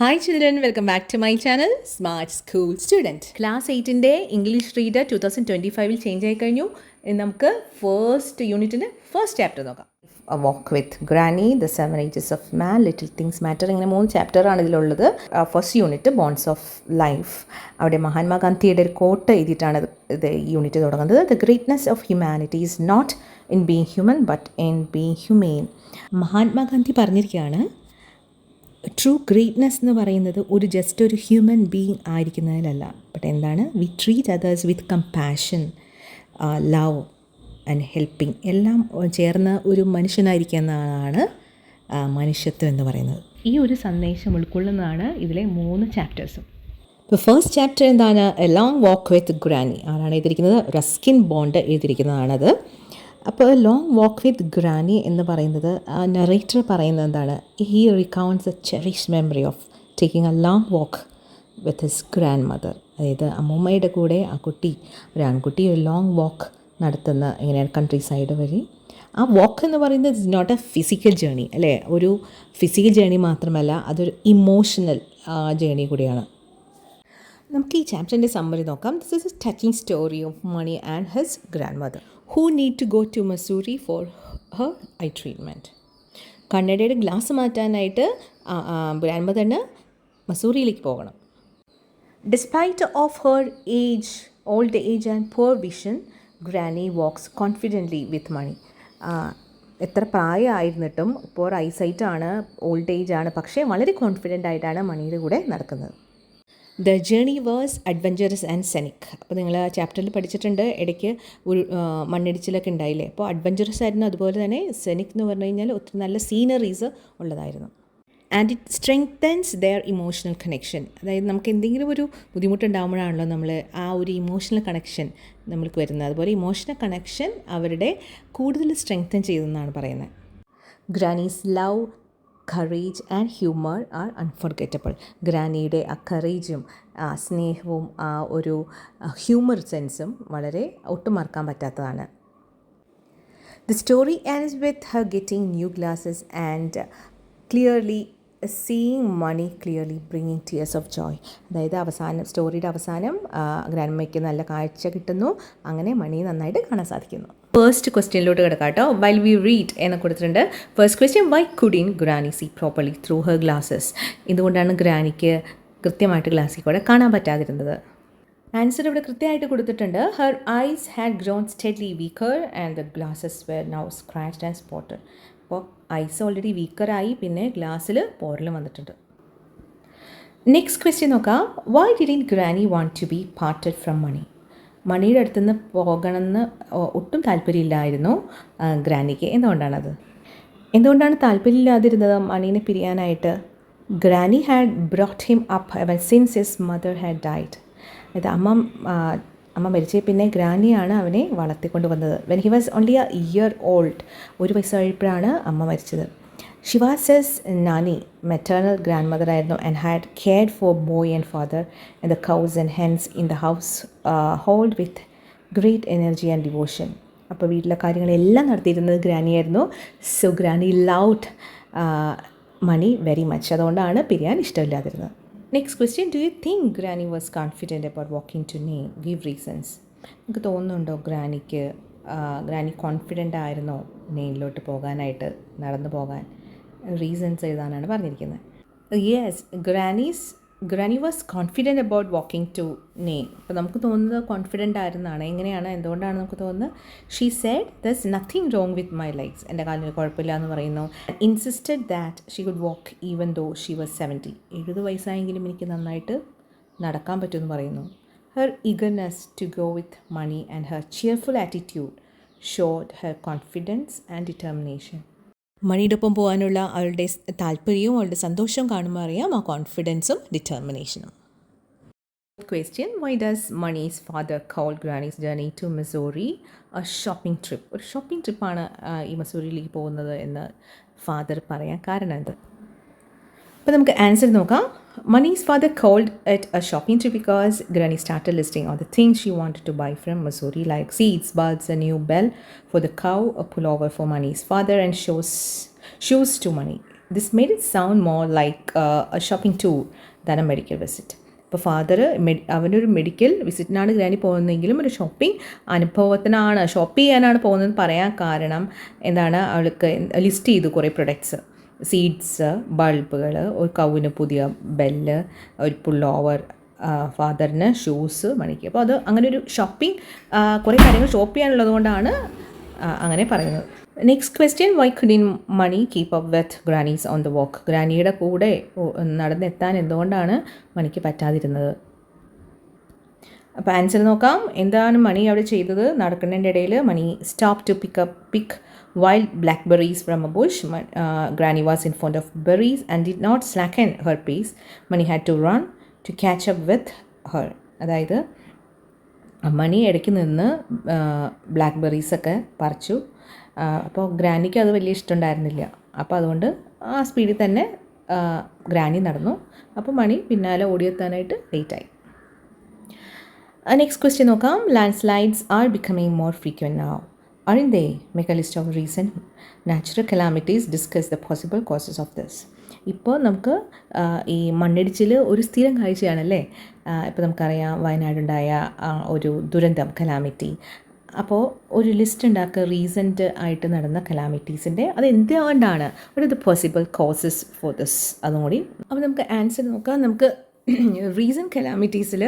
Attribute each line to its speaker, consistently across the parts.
Speaker 1: Hi children, welcome back to my channel Smart School Student. Class 8ൻ്റെ English reader 2025 change ആയി കഴിഞ്ഞു. നമുക്ക് first യൂണിറ്റിൻ്റെ ഫസ്റ്റ് ചാപ്റ്റർ നോക്കാം. A Walk with Granny, The 7 Ages of Man, Little Things Matter. ഇങ്ങനെ 3 ചാപ്റ്ററാണ് ഇതിലുള്ളത്. First unit bones of life. അവിടെ മഹാത്മാഗാന്ധിയുടെ ഒരു കോട്ട് എഴുതിയിട്ടാണ് ഇത് ഈ യൂണിറ്റ് തുടങ്ങുന്നത്. The greatness of humanity is not in being human but in being humane. Mahatma Gandhi പറഞ്ഞിരിക്കുകയാണ്, ട്രൂ ഗ്രേറ്റ്നെസ് എന്ന് പറയുന്നത് ജസ്റ്റ് ഒരു ഹ്യൂമൻ ബീയിങ് ആയിരിക്കുന്നതിലല്ല, ബട്ട് എന്താണ്, V treat others with compassion, love and helping എല്ലാം ചേർന്ന ഒരു മനുഷ്യനായിരിക്കുക എന്നതാണ് മനുഷ്യത്വം എന്ന് പറയുന്നത്. ഈ ഒരു സന്ദേശം ഉൾക്കൊള്ളുന്നതാണ് ഇതിലെ 3 ചാപ്റ്റേഴ്സും. ഇപ്പോൾ ഫസ്റ്റ് ചാപ്റ്റർ എന്താണ്, A long walk with granny. ആരാണ് എഴുതിയിരിക്കുന്നത്, റസ്കിൻ ബോണ്ട് എഴുതിയിരിക്കുന്നതാണത്. അപ്പോൾ ലോങ് വാക്ക് വിത്ത് ഗ്രാനി എന്ന് പറയുന്നത് നറേറ്റർ പറയുന്നത് എന്താണ്, he recounts a cherish memory of taking a long walk with his grandmother. അതായത് അമ്മൂമ്മയുടെ കൂടെ ഒരു ആൺകുട്ടി ഒരു ലോങ് വാക്ക് നടത്തുന്ന ഇങ്ങനെയാണ് കൺട്രി സൈഡ് വഴി. ആ വാക്ക് എന്ന് പറയുന്നത് it's not a physical journey അല്ലേ, ഒരു ഫിസിക്കൽ ജേണി മാത്രമല്ല, അതൊരു ഇമോഷണൽ ജേണി കൂടിയാണ്. നമുക്ക് ഈ ചാപ്റ്ററിൻ്റെ സമ്മറി നോക്കാം. This is a touching story of Mani and his grandmother who need to go to Missouri for her eye treatment. കണ്ണടയുടെ ഗ്ലാസ് മാറ്റാനായിട്ട് ഗ്രാൻഡ് മദറിന് മസൂറിയിലേക്ക് പോകണം. Despite of her age, old age and poor vision, granny walks confidently with Money. എത്ര പ്രായമായിരുന്നിട്ടും poor ഐസൈറ്റാണ്, old age ആണ്, പക്ഷേ വളരെ കോൺഫിഡൻ്റ് ആയിട്ടാണ് മണിയുടെ കൂടെ നടക്കുന്നത്. The journey was adventurous and scenic. അപ്പോൾ നിങ്ങൾ ചാപ്റ്ററിൽ പഠിച്ചിട്ടുണ്ട്, ഇടയ്ക്ക് ഒരു മണ്ണിടിച്ചിലൊക്കെ ഉണ്ടായില്ലേ, അപ്പോൾ അഡ്വഞ്ചറസ് ആയിരുന്നു, അതുപോലെ തന്നെ സെനിക് എന്ന് പറഞ്ഞു കഴിഞ്ഞാൽ ഒത്തിരി നല്ല സീനറീസ് ഉള്ളതായിരുന്നു. And it strengthens their emotional connection. അതായത് നമുക്ക് എന്തെങ്കിലും ഒരു ബുദ്ധിമുട്ടുണ്ടാകുമ്പോഴാണല്ലോ നമ്മൾ ആ ഒരു ഇമോഷണൽ കണക്ഷൻ നമ്മൾക്ക് വരുന്നത്, അതുപോലെ ഇമോഷണൽ കണക്ഷൻ അവരുടെ കൂടുതൽ സ്ട്രെങ്തൻ ചെയ്തെന്നാണ് പറയുന്നത്. Granny's love, courage and humour are unforgettable. ഗ്രാനിയുടെ ആ കറേജും ആ സ്നേഹവും ആ ഒരു ഹ്യൂമർ സെൻസും വളരെ ഒട്ടും മറക്കാൻ പറ്റാത്തതാണ്. The story ends with her getting new glasses and clearly seeing Mani clearly bringing tears of joy. അതായത് സ്റ്റോറിയുടെ അവസാനം ഗ്രാൻഡമ്മയ്ക്ക് നല്ല കാഴ്ച കിട്ടുന്നു, അങ്ങനെ മണി നന്നായിട്ട് കാണാൻ സാധിക്കുന്നു. ഫസ്റ്റ് ക്വസ്റ്റ്യനിലോട്ട് കിടക്കാം കേട്ടോ. വൈൽ വി റീഡ് എന്ന് കൊടുത്തിട്ടുണ്ട്. First question, why couldn't granny see properly through her glasses. എന്തുകൊണ്ടാണ് ഗ്രാനിക്ക് കൃത്യമായിട്ട് ഗ്ലാസ്സിൽ കൂടെ കാണാൻ പറ്റാതിരുന്നത്? ആൻസർ ഇവിടെ കൃത്യമായിട്ട് കൊടുത്തിട്ടുണ്ട്. Her eyes had grown steadily weaker and the glasses were now scratched and spotted. അപ്പോൾ ഐസ് ഓൾറെഡി വീക്കറായി, പിന്നെ ഗ്ലാസ്സിൽ പോറലും വന്നിട്ടുണ്ട്. നെക്സ്റ്റ് ക്വസ്റ്റ്യൻ നോക്കാം. Why didn't granny want to be parted from Money. മണിയുടെ അടുത്ത് നിന്ന് പോകണമെന്ന് ഒട്ടും താല്പര്യമില്ലായിരുന്നു ഗ്രാനിക്ക്. എന്തുകൊണ്ടാണ് താല്പര്യമില്ലാതിരുന്നത് മണീനെ പിരിയാനായിട്ട്? Granny had brought him up even since his mother had died. അതായത് അമ്മ മരിച്ച പിന്നെ ഗ്രാനിയാണ് അവനെ വളർത്തിക്കൊണ്ട് വന്നത്. When he was only a year old, 1 വയസ്സായപ്പോഴാണ് അമ്മ മരിച്ചത്. She was his nani, maternal grand mother ആയിരുന്നു, and had cared for boy and father and the cows and hens in the household with great energy and devotion. അപ്പോൾ വീട്ടിലെ കാര്യങ്ങളെല്ലാം നടത്തിയിരുന്നത് ഗ്രാനിയായിരുന്നു. So granny loved Money very much. അതുകൊണ്ടാണ് പിരിയാൻ ഇഷ്ടമില്ലാതിരുന്നത്. Next question, do you think granny was confident about walking to name? Give reasons. നമുക്ക് തോന്നുന്നുണ്ടോ ഗ്രാനി കോൺഫിഡൻ്റ് ആയിരുന്നോ നെയിലിലോട്ട് പോകാനായിട്ട്, നടന്നു പോകാൻ? റീസൺസ് എഴുതാനാണ് പറഞ്ഞിരിക്കുന്നത്. Yes, granny was confident about walking to name. അപ്പോൾ നമുക്ക് തോന്നുന്നത് കോൺഫിഡൻ്റ് ആയിരുന്നാണ്. എന്തുകൊണ്ടാണ് നമുക്ക് തോന്നുന്നത്? She said there's nothing wrong with my legs. എൻ്റെ കാലിന് കുഴപ്പമില്ല എന്ന് പറയുന്നു. Insisted that she could walk even though she was 70. 70 വയസ്സായെങ്കിലും എനിക്ക് നന്നായിട്ട് നടക്കാൻ പറ്റുമെന്ന് പറയുന്നു. Her eagerness to go with Mani and her cheerful attitude showed her confidence and determination. മണിയുടെ ഒപ്പം പോകാനുള്ള അവളുടെ താല്പര്യവും അവളുടെ സന്തോഷവും കാണുമ്പോൾ അറിയാം ആ കോൺഫിഡൻസും ഡിറ്റർമിനേഷനും. Question, why does Money's father call granny's journey to Mussoorie a shopping trip? ഒരു ഷോപ്പിംഗ് ട്രിപ്പാണ് ഈ മിസോറിയിലേക്ക് പോകുന്നത് എന്ന് ഫാദർ പറയാൻ കാരണം എന്ത്? അപ്പോൾ നമുക്ക് ആൻസർ നോക്കാം. Mani's father called it a shopping trip because Granny started listing all the things she wanted to buy from Missouri, like seeds, bulbs, a new bell for the cow, a pullover for Mani's father, and shoes to Mani. This made it sound more like a shopping tour than a medical visit. ഇപ്പോൾ father അവനൊരു medical വിസിറ്റിനാണ് granny പോകുന്നതെങ്കിലും ഒരു shopping അനുഭവത്തിനാണ്, shop ചെയ്യാനാണ് പോകുന്നതെന്ന് പറയാൻ കാരണം എന്താണ്, അവൾക്ക് list ചെയ്തു കുറേ പ്രൊഡക്ട്സ്, സീഡ്സ്, ബൾബുകൾ, ഒരു കൗവിന് പുതിയ ബെല്ല്, ഒരു പുള്ളോവർ, ഫാദറിന് ഷൂസ്, മണിക്ക്. അപ്പോൾ അത് അങ്ങനെ ഒരു ഷോപ്പിംഗ്, കുറേ കാര്യങ്ങൾ ഷോപ്പ് ചെയ്യാനുള്ളത് കൊണ്ടാണ് അങ്ങനെ പറയുന്നത്. Next question, why couldn't Money keep up with granny's on the walk? ഗ്രാനിയുടെ കൂടെ നടന്നെത്താൻ എന്തുകൊണ്ടാണ് മണിക്ക് പറ്റാതിരുന്നത്? അപ്പോൾ ആൻസർ നോക്കാം. എന്താണ് മണി അവിടെ ചെയ്തത്? നടക്കുന്നതിൻ്റെ ഇടയിൽ Money stop to pick wild blackberries from a bush. Granny was in front of berries and did not slacken her pace. Mani had to run to catch up with her. അതായത് മണി ഇടയ്ക്ക് നിന്ന് ബ്ലാക്ക്ബെറീസൊക്കെ പറിച്ചു. അപ്പോൾ ഗ്രാനിക്ക് അത് വലിയ ഇഷ്ടമുണ്ടായിരുന്നില്ല. അപ്പോൾ അതുകൊണ്ട് ആ സ്പീഡിൽ തന്നെ ഗ്രാനി നടന്നു. അപ്പോൾ മണി പിന്നാലെ ഓടിയെത്താനായിട്ട് ലേറ്റായി. നെക്സ്റ്റ് ക്വസ്റ്റ്യൻ നോക്കാം. Land slides are becoming more frequent now. Aren't they? Make a list of recent natural calamities. Discuss the possible causes of this. ഇപ്പോൾ നമുക്ക് ഈ മണ്ണിടിച്ചിൽ ഒരു സ്ഥിരം കാഴ്ചയാണല്ലേ. ഇപ്പോൾ നമുക്കറിയാം വയനാടുണ്ടായ ഒരു ദുരന്തം, കലാമിറ്റി. അപ്പോൾ ഒരു ലിസ്റ്റ് ഉണ്ടാക്കുക റീസെൻ്റ് ആയിട്ട് നടന്ന കലാമിറ്റീസിൻ്റെ, അത് എന്തുകൊണ്ടാണ്, what are the possible causes for this, അതും കൂടി. അപ്പോൾ നമുക്ക് ആൻസർ നോക്കാം. നമുക്ക് റീസെൻറ്റ് കലാമിറ്റീസിൽ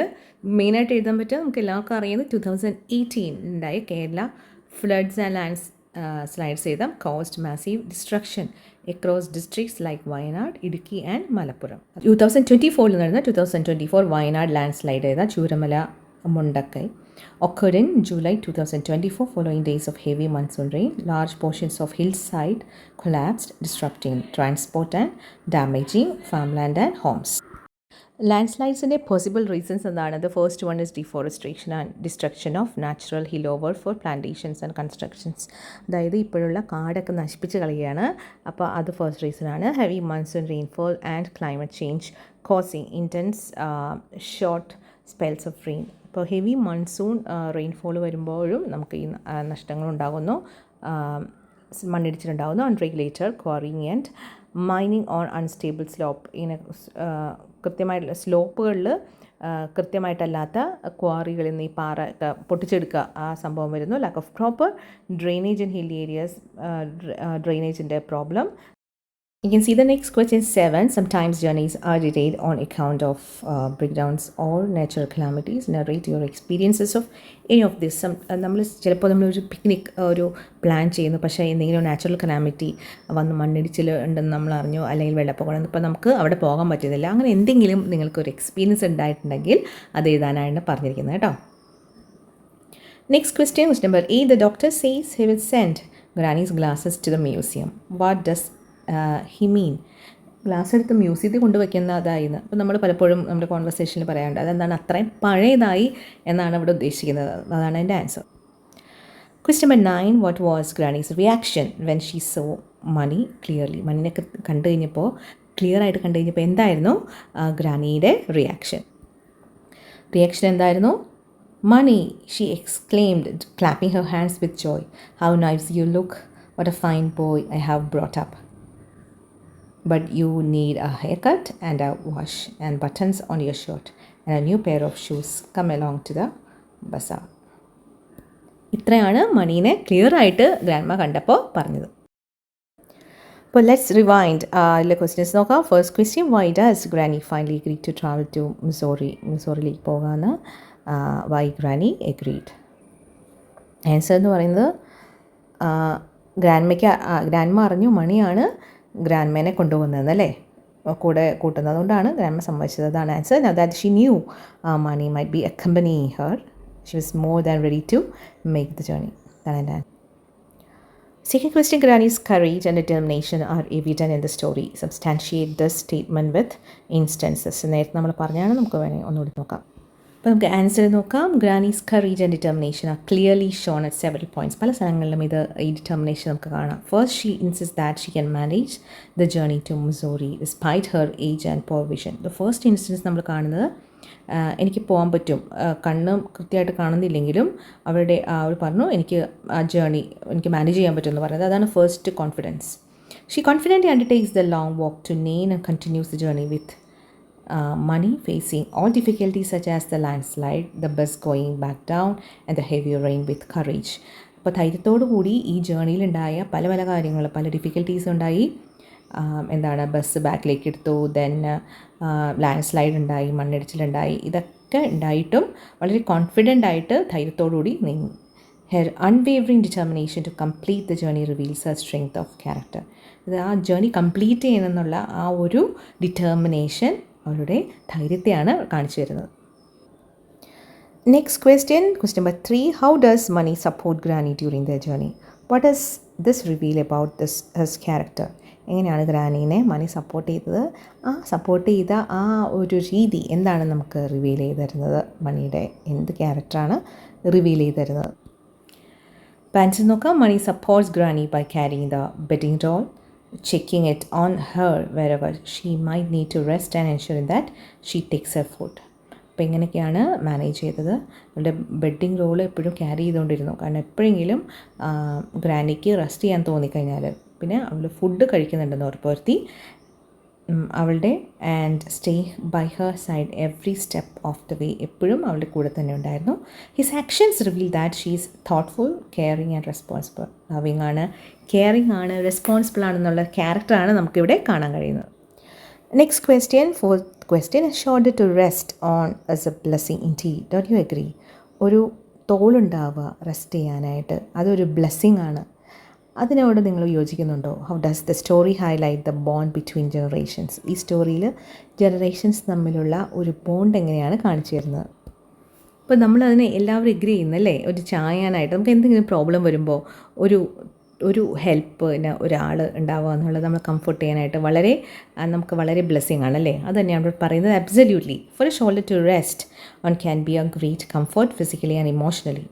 Speaker 1: മെയിനായിട്ട് എഴുതാൻ പറ്റുക, നമുക്ക് എല്ലാവർക്കും അറിയുന്നത് 2018 ഉണ്ടായ Kerala floods and landslides caused massive destruction across districts like Wayanad, Idukki and Malappuram. 2024 നടന്ന 2024 Wayanad landslide Chooramala Mundakkai occurred in July 2024 following days of heavy monsoon rain. Large portions of hillside collapsed, disrupting transport and damaging farmland and homes. ലാൻഡ്സ്ലൈഡ്സിൻ്റെ possible reasons എന്താണ്? The first one is deforestation and destruction of natural hill over for plantations and constructions. അതായത് ഇപ്പോഴുള്ള കാടൊക്കെ നശിപ്പിച്ച് കളയുകയാണ്. അപ്പോൾ അത് first റീസണാണ്. Heavy monsoon rainfall and climate change causing intense short spells of rain. ഇപ്പോൾ ഹെവി മൺസൂൺ റെയിൻഫോൾ വരുമ്പോഴും നമുക്ക് ഈ നഷ്ടങ്ങളുണ്ടാകുന്നു, മണ്ണിടിച്ചിലുണ്ടാകുന്നു. Unregulated quarrying and mining on unstable slope. ഇങ്ങനെ കൃത്യമായിട്ടുള്ള സ്ലോപ്പുകളിൽ കൃത്യമായിട്ടല്ലാത്ത ക്വാറികളിൽ നിന്ന് ഈ പാറ പൊട്ടിച്ചെടുക്കുക, ആ സംഭവം വരുന്നു. Lack of proper drainage in hill areas, ഡ്രെയിനേജിൻ്റെ problem. You can see the next question 7. Sometimes journeys are delayed on account of breakdowns or natural calamities. Narrate your experiences of any of this. നമ്മൾ ചിലപ്പോൾ നമ്മളൊരു picnic ഒരു plan ചെയ്യുന്നു, പക്ഷേ എന്തെങ്കിലും natural calamity വന്ന് മണ്ണിടിച്ചിൽ ഉണ്ടെന്ന് നമ്മൾ അറിഞ്ഞു, അല്ലെങ്കിൽ വെള്ളപ്പൊക്കം, ഇപ്പോൾ നമുക്ക് അവിടെ പോകാൻ പറ്റുന്നില്ല. അങ്ങനെ എന്തെങ്കിലും നിങ്ങൾക്കൊരു എക്സ്പീരിയൻസ് ഉണ്ടായിട്ടുണ്ടെങ്കിൽ അത് എഴുതാനാണ് പറഞ്ഞിരിക്കുന്നത് കേട്ടോ. Next question, question number 8. The doctor says he will send Granny's glasses to the museum. What does he mean? Glass എടുത്ത് മ്യൂസിയത്തിൽ കൊണ്ടുവയ്ക്കുന്നതായിരുന്നു. അപ്പോൾ നമ്മൾ പലപ്പോഴും നമ്മുടെ കോൺവെർസേഷനിൽ പറയാറുണ്ട് അതെന്താണ് അത്രയും പഴയതായി എന്നാണ് ഇവിടെ ഉദ്ദേശിക്കുന്നത്. അതാണ് എൻ്റെ answer. Question number 9. What was Granny's reaction when she saw money clearly? മണിനൊക്കെ കണ്ടു കഴിഞ്ഞപ്പോൾ, ക്ലിയർ ആയിട്ട് കണ്ടു കഴിഞ്ഞപ്പോൾ എന്തായിരുന്നു ഗ്രാനിയുടെ റിയാക്ഷൻ? റിയാക്ഷൻ എന്തായിരുന്നു? Money, she exclaimed, clapping her hands with joy. How nice you look. What a fine boy I have brought up. But you need a haircut and a wash and buttons on your shirt and a new pair of shoes. Come along to the bazaar. ഇത്രയാണ് മണീനെ clear ആയിട്ട് grandma കണ്ടപ്പോൾ പറഞ്ഞത്. അപ്പോൾ let's rewind. അതിലെ questions നോക്കാം. First question, why does granny finally agree to travel to മിസോറിയിലേക്ക് പോകാമെന്ന് why granny agreed? Answer എന്ന് പറയുന്നത് ഗ്രാൻഡ്മ അറിഞ്ഞു മണിയാണ് ഗ്രാൻഡ്മേനെ കൊണ്ടുപോകുന്നതെന്നല്ലേ, കൂടെ കൂട്ടുന്നത്. അതുകൊണ്ടാണ് ഗ്രാൻഡ്മ സമ്മതിച്ചത്. അതാണ് answer. Now that she knew money might be accompanying her, she was more than ready to make the journey. അതാണ്. Second question, Granny's courage and determination are evident in the story. Substantiate this statement with instances. നേരത്തെ നമ്മൾ പറഞ്ഞാണ്, നമുക്ക് വേണമെങ്കിൽ ഒന്നുകൂടി നോക്കാം. അപ്പോൾ നമുക്ക് ആൻസർ നോക്കാം. Granny's courage and determination are clearly shown at several points. പല സ്ഥലങ്ങളിലും ഈ ഡിറ്റർമിനേഷൻ നമുക്ക് കാണാം. First, she insist that she can manage the journey to Missouri despite her age and poor vision. The first instance നമ്മൾ കാണുന്നത് എനിക്ക് പോകാൻ പറ്റും, കണ്ണ് കൃത്യമായിട്ട് കാണുന്നില്ലെങ്കിലും അവർ പറഞ്ഞു എനിക്ക് ആ ജേർണി എനിക്ക് മാനേജ് ചെയ്യാൻ പറ്റും എന്ന് പറയുന്നത്. അതാണ് first confidence. She confidently undertakes the long walk to Nain and continues the journey with money, facing all difficulties such as the landslide, the bus going back down, and the heavy rain with courage. അപ്പോൾ ധൈര്യത്തോടു കൂടി ഈ ജേണിയിലുണ്ടായ പല പല കാര്യങ്ങൾ, പല difficulties ഉണ്ടായി. എന്താണ്, bus ബാക്കിലേക്ക് എടുത്തു, ദെൻ ലാൻഡ് സ്ലൈഡ് ഉണ്ടായി, മണ്ണിടിച്ചിലുണ്ടായി. ഇതൊക്കെ ഉണ്ടായിട്ടും വളരെ കോൺഫിഡൻ്റ് ആയിട്ട് ധൈര്യത്തോടു കൂടി നീങ്ങി. Her unwavering determination to complete the journey reveals her strength of character. ഇത് ആ ജേണി കംപ്ലീറ്റ് ചെയ്യണമെന്നുള്ള ആ ഒരു ഡിറ്റർമിനേഷൻ അവരുടെ ധൈര്യത്തെയാണ് കാണിച്ചു തരുന്നത്. Next question number 3. How does money support Granny during their journey? What does this reveal about his character? എങ്ങനെയാണ് ഗ്രാനീനെ മണി support ചെയ്തത്? ആ സപ്പോർട്ട് ചെയ്ത ആ ഒരു രീതി എന്താണ് നമുക്ക് റിവീൽ ചെയ്ത് തരുന്നത്? മണിയുടെ എന്ത് ക്യാരക്ടറാണ് റിവീൽ ചെയ്ത് തരുന്നത്? ആൻസർ നോക്കാം. Money supports granny by carrying the bedding doll, checking it on her wherever she might need to rest and ensuring that she takes her food. അപ്പോൾ ഇങ്ങനെയൊക്കെയാണ് മാനേജ് ചെയ്തത്. അവളുടെ ബെഡിങ് റോൾ എപ്പോഴും ക്യാരി ചെയ്തുകൊണ്ടിരുന്നു. കാരണം എപ്പോഴെങ്കിലും ഗ്രാനിക്ക് റെസ്റ്റ് ചെയ്യാൻ തോന്നിക്കഴിഞ്ഞാൽ, പിന്നെ അവൾ ഫുഡ് കഴിക്കുന്നുണ്ടെന്ന് ഉറപ്പുവരുത്തി അവളുടെ and stay by her side every step of the way, എപ്പോഴും അവളുടെ കൂടെ തന്നെ ഉണ്ടായിരുന്നു. His actions reveal that she is thoughtful, caring and responsible. Loving ആണ്, കെയറിങ് ആണ്, റെസ്പോൺസിബിൾ ആണെന്നുള്ള ക്യാരക്ടറാണ് നമുക്കിവിടെ കാണാൻ കഴിയുന്നത്. Next question, 4th question. Shoulder to rest on as a blessing indeed, don't you agree? ഒരു തോളുണ്ടാവുക റെസ്റ്റ് ചെയ്യാനായിട്ട്, അതൊരു ബ്ലെസ്സിങ് ആണ്. അതിനോട് നിങ്ങൾ യോജിക്കുന്നുണ്ടോ? How does the story highlight the bond between generations? ഈ സ്റ്റോറിയിൽ ജനറേഷൻസ് തമ്മിലുള്ള ഒരു ബോണ്ട് എങ്ങനെയാണ് കാണിച്ചു തരുന്നത്? ഇപ്പോൾ നമ്മളതിനെ എല്ലാവരും എഗ്രി ചെയ്യുന്നല്ലേ, ഒരു ചായാനായിട്ട് നമുക്ക് എന്തെങ്കിലും പ്രോബ്ലം വരുമ്പോൾ ഒരു ഹെൽപ്പിന് ഒരാൾ ഉണ്ടാവുക എന്നുള്ളത് നമ്മൾ കംഫർട്ട് ചെയ്യാനായിട്ട് നമുക്ക് വളരെ ബ്ലെസ്സിങ് ആണല്ലേ. അത് തന്നെയാണ് ഇവിടെ പറയുന്നത്. Absolutely. For a shoulder to rest on can be a great comfort physically and emotionally.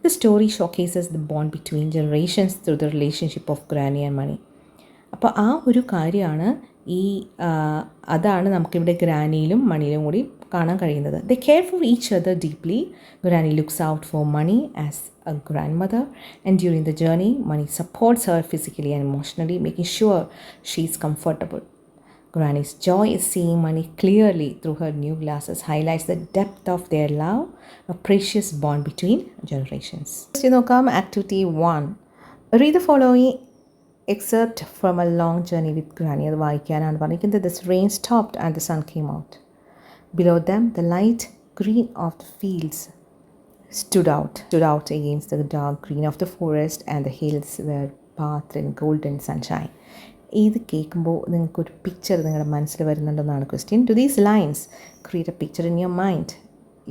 Speaker 1: The story showcases the bond between generations through the relationship of Granny and Money. അപ്പോൾ ആ ഒരു കാര്യമാണ് അതാണ് നമുക്കിവിടെ ഗ്രാനിയിലും മണിയിലും കൂടി കാണാൻ കഴിയുന്നത്. They care for each other deeply. Granny looks out for Money as a grandmother, and during the journey, Money supports her physically and emotionally, making sure she is comfortable. Granny's joy is seeing Money clearly through her new glasses highlights the depth of their love, a precious bond between generations. Activity 1. Read the following excerpt from a long journey with Granny. അത് വായിക്കാനാണ് പറഞ്ഞിരിക്കുന്നത്. This rain stopped and the sun came out. Below them, the light green of the fields stood out against the dark green of the forest, and the hills were bathed in golden sunshine. ഇത് കേൾക്കുമ്പോൾ നിങ്ങൾക്കൊരു picture നിങ്ങളുടെ മനസ്സിൽ വരുന്നുണ്ടെന്നാണ് question. Do these lines create a picture in your mind.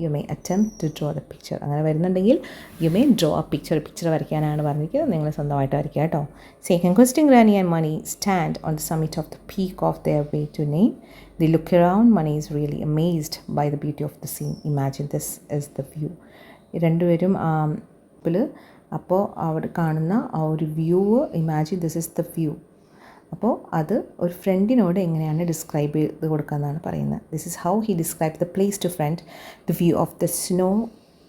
Speaker 1: You may attempt to draw the picture. അങ്ങനെ വരുന്നുണ്ടെങ്കിൽ you may draw a picture വരയ്ക്കാനാണ് പറഞ്ഞിരിക്കുന്നത്. നിങ്ങൾ സ്വന്തമായിട്ട് വരയ്ക്കുക കേട്ടോ. Second question. Granny and Money stand on the summit of the peak of their way to Nain. They look around. Money is really amazed by the beauty of the scene. Imagine this is the view. രണ്ടുപേരും അപ്പോൾ അവിടെ കാണുന്ന ആ ഒരു view, imagine this is the view. അപ്പോൾ അത് ഒരു ഫ്രണ്ടിനോട് എങ്ങനെയാണ് ഡിസ്ക്രൈബ് ചെയ്ത് കൊടുക്കാമെന്നാണ് പറയുന്നത്. This is how he describe the place to friend, the view of the snow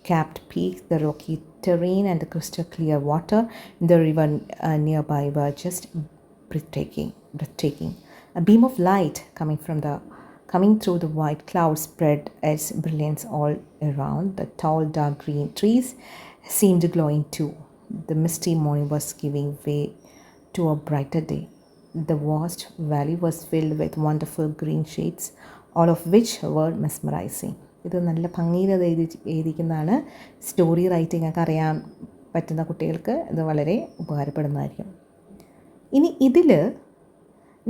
Speaker 1: capped peak, the rocky terrain, and the crystal clear water in the river nearby were just breathtaking. A beam of light coming through the white clouds spread its brilliance all around. The tall dark green trees seemed glowing too. The misty morning was giving way to a brighter day. The vast valley was filled with wonderful green shades, all of which were mesmerizing. ഇത് നല്ല ഭംഗിയിൽ എഴുതിക്കുന്നതാണ്. Story writing ഒക്കെ അറിയാൻ പറ്റുന്ന കുട്ടികൾക്ക് ഇത് വളരെ ഉപകാരപ്പെടുന്നതായിരിക്കും. ഇനി ഇതിൽ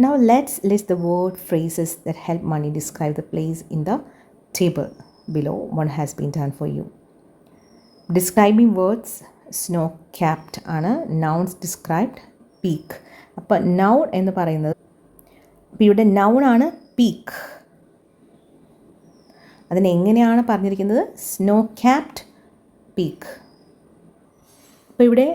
Speaker 1: now let's list the word phrases that help Money describe the place in the table below. One has been done for you. Describing words, snow capped ആണ്. Nouns described, peak. അപ്പോൾ noun എന്ന് പറയുന്നത്, അപ്പോൾ ഇവിടെ noun ആണ് peak. അതിനെങ്ങനെയാണ് പറഞ്ഞിരിക്കുന്നത്? Snow capped peak. അപ്പോൾ ഇവിടെ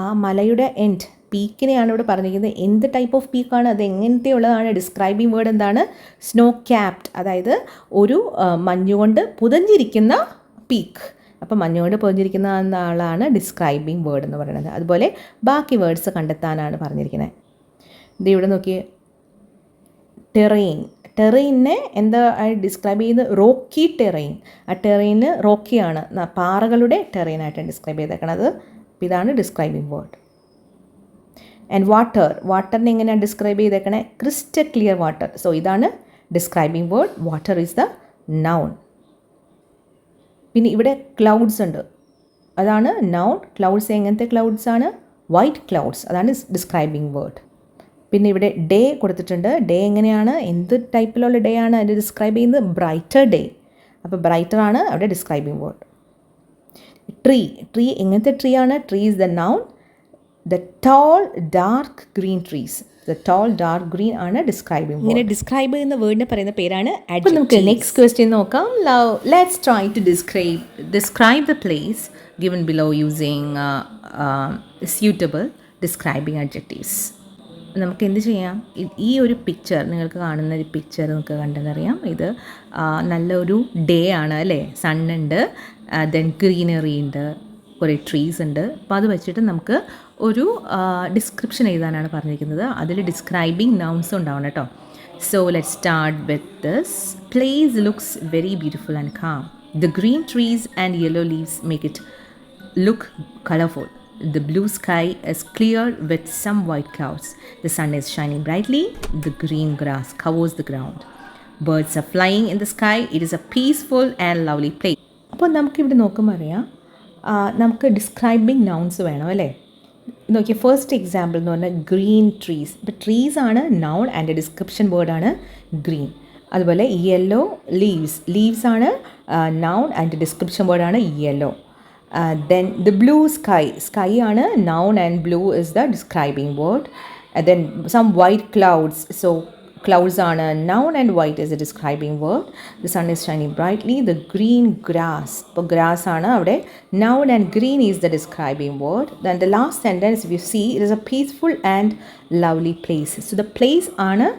Speaker 1: ആ മലയുടെ എൻഡ് പീക്കിനെയാണ് ഇവിടെ പറഞ്ഞിരിക്കുന്നത്. എന്ത് ടൈപ്പ് ഓഫ് പീക്കാണ്, അത് എങ്ങനത്തെ ഉള്ളതാണ്? ഡിസ്ക്രൈബിങ് വേർഡ് എന്താണ്? സ്നോ ക്യാപ്ഡ്, അതായത് ഒരു മഞ്ഞുകൊണ്ട് പുതഞ്ഞിരിക്കുന്ന പീക്ക്. അപ്പോൾ മഞ്ഞുകൊണ്ട് പൊതിഞ്ഞിരിക്കുന്ന ആളാണ് ഡിസ്ക്രൈബിങ് വേർഡ് എന്ന് പറയുന്നത്. അതുപോലെ ബാക്കി വേർഡ്സ് കണ്ടെത്താനാണ് പറഞ്ഞിരിക്കുന്നത്. ഇത് ഇവിടെ നോക്കിയേ, ടെറെയിൻ. ടെറെയിനെ എന്താ ഡിസ്ക്രൈബ് ചെയ്യുന്നത്? റോക്കി ടെറെയിൻ. ആ ടെറെയിന് റോക്കിയാണ്, പാറകളുടെ ടെറെയിനായിട്ടാണ് ഡിസ്ക്രൈബ് ചെയ്തേക്കണത്. അപ്പോൾ ഇതാണ് ഡിസ്ക്രൈബിംഗ് വേർഡ്. ആൻഡ് വാട്ടറിനെ എങ്ങനെയാണ് ഡിസ്ക്രൈബ് ചെയ്തേക്കണേ? Crystal clear water. സോ ഇതാണ് describing word. Water is the noun. പിന്നെ ഇവിടെ ക്ലൗഡ്സ് ഉണ്ട്, അതാണ് നൗൺ. ക്ലൗഡ്സ് എങ്ങനത്തെ ക്ലൗഡ്സ് ആണ്? വൈറ്റ് ക്ലൗഡ്സ്, അതാണ് ഡിസ്ക്രൈബിംഗ് വേർഡ്. പിന്നെ ഇവിടെ ഡേ കൊടുത്തിട്ടുണ്ട്. ഡേ എങ്ങനെയാണ്, എന്ത് ടൈപ്പിലുള്ള ഡേ ആണ് അതിന് ഡിസ്ക്രൈബ് ചെയ്യുന്നത്? Brighter day. അപ്പോൾ ബ്രൈറ്റർ ആണ് അവിടെ ഡിസ്ക്രൈബിംഗ് വേർഡ്. ട്രീ എങ്ങനത്തെ ട്രീ ആണ്? Tree is the noun. The tall dark green trees. The tall dark green ആണ് ഡിസ്ക്രൈബിംഗ്. ഇങ്ങനെ ഡിസ്ക്രൈബ് ചെയ്യുന്ന വേർഡിനെ പറയുന്ന പേരാണ് adjectives. നമുക്ക് നെക്സ്റ്റ് ക്വസ്റ്റ്യൻ നോക്കാം. Let's try to describe the place given below using suitable describing adjectives. നമുക്ക് എന്ത് ചെയ്യാം? ഈ ഒരു പിക്ചർ, നിങ്ങൾക്ക് കാണുന്ന ഒരു പിക്ചർ നമുക്ക് കണ്ടെന്നറിയാം. ഇത് നല്ലൊരു ഡേ ആണ് അല്ലേ? സണ്ണുണ്ട്, ദെൻ ഗ്രീനറി ഉണ്ട്, കുറേ ട്രീസ് ഉണ്ട്. അപ്പോൾ അത് വെച്ചിട്ട് നമുക്ക് ഒരു ഡിസ്ക്രിപ്ഷൻ എഴുതാനാണ് പറഞ്ഞിരിക്കുന്നത്. അതിൽ ഡിസ്ക്രൈബിംഗ് നൗൺസ് ഉണ്ടാവണം കേട്ടോ. So let start with this. Place looks very beautiful and calm. The green trees and yellow leaves make it look colourful. The blue sky is clear with some white clouds. The sun is shining brightly. The green grass covers the ground. Birds are flying in the sky. It is a peaceful and lovely place. അപ്പോൾ നമുക്കിവിടെ നോക്കുമ്പോൾ അറിയാം, നമുക്ക് describing nouns വേണം അല്ലേ? നോക്കിയാൽ first example എന്ന് പറഞ്ഞാൽ ഗ്രീൻ ട്രീസ്. ഇപ്പോൾ ട്രീസ് ആണ് നൗൺ ആൻഡ് ഡിസ്ക്രിപ്ഷൻ വേർഡാണ് ഗ്രീൻ. അതുപോലെ യെല്ലോ ലീവ്സ് ആണ് നൗൺ ആൻഡ് ഡിസ്ക്രിപ്ഷൻ വേർഡാണ് yellow. Then the blue sky ആണ് noun and blue is the describing word. And then some white clouds, so clouds are noun and white is a describing word. The sun is shining brightly. The green grass, അപ്പോൾ grass ആണ് അവിടെ noun and green is the describing word. Then the last sentence if you see, it is a peaceful and lovely place. So the place ആണ്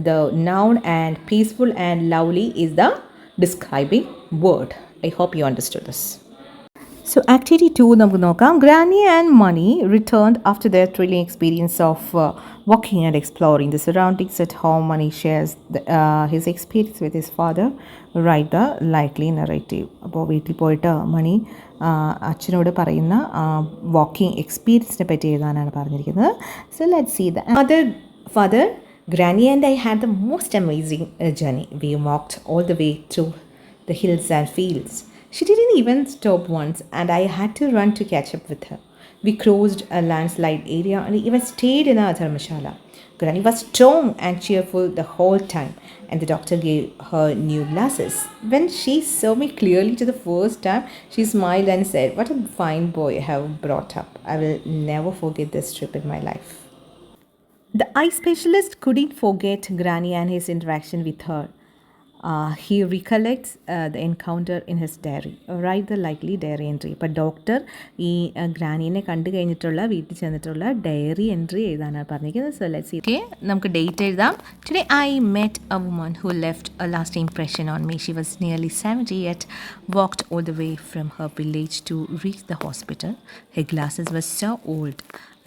Speaker 1: the noun and peaceful and lovely is the describing word. I hope you understood this. So activity 2 നമുക്ക് നോക്കാം. Granny and Money returned after their thrilling experience of walking and exploring the surroundings at home. Money shares his experience with his father. Write the likely narrative. അപ്പോൾ വീട്ടിൽ പോയിട്ട് മണി അച്ഛനോട് പറയുന്ന walking എക്സ്പീരിയൻസിനെ പറ്റി എഴുതാനാണ് പറഞ്ഞിരിക്കുന്നത്. So let's see the father. Granny and I had the most amazing journey. We walked all the way through the hills and fields. She didn't even stop once, and I had to run to catch up with her. We crossed a landslide area and even stayed in our dharmashala. Granny was strong and cheerful the whole time, and the doctor gave her new glasses. When she saw me clearly for the first time, she smiled and said, "What a fine boy you have brought up. I will never forget this trip in my life." The eye specialist couldn't forget Granny and his interaction with her. He recollects the encounter in his diary. Write the likely diary entry. ഇപ്പോൾ doctor ഈ ഗ്രാനീനെ കണ്ടു കഴിഞ്ഞിട്ടുള്ള വീട്ടിൽ ചെന്നിട്ടുള്ള diary entry എഴുതാനാണ് പറഞ്ഞിരിക്കുന്നത്. So let's see. Okay, നമുക്ക് date എഴുതാം. Today I met a woman who left a lasting impression on me. She was nearly 70 yet walked all the way from her village to reach the hospital. Her glasses were so old.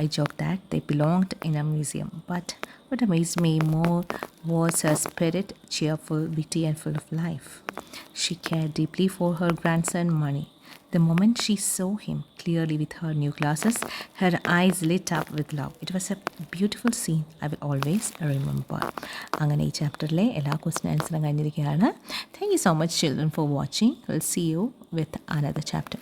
Speaker 1: I joked that they belonged in a museum, but what amazed me more was her spirit, cheerful, witty and full of life. She cared deeply for her grandson Money. The moment she saw him clearly with her new glasses, her eyes lit up with love. It was a beautiful scene I will always remember. അങ്ങനെ ഈ ചാപ്റ്ററിലെ എല്ലാ question ആൻസറും കഴിഞ്ഞിരിക്കുകയാണ്. Thank you so much children for watching. We'll see you with another chapter.